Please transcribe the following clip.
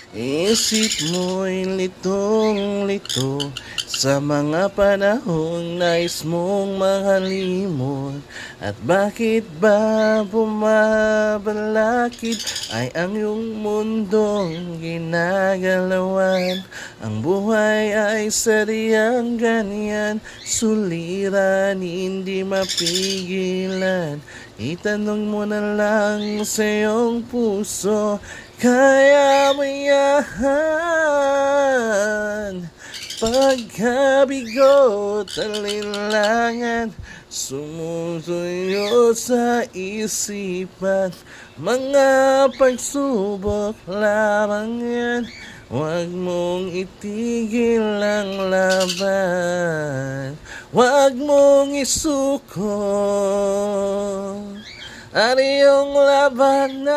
Isip mo'y litong-lito sa mga panahong nais mong makalimot. At bakit ba bumabalakid ay ang iyong mundong ginagalawan? Ang buhay ay sadyang ganyan, suliran hindi mapigilan. Itanong mo na lang sa iyong puso, kaya mo yan. Pagkabigot, alinlangan, sumusuyo sa isipan. Mga pagsubok lamang yan, huwag mong itigil ang laban. Huwag mong isuko ang iyong labanan.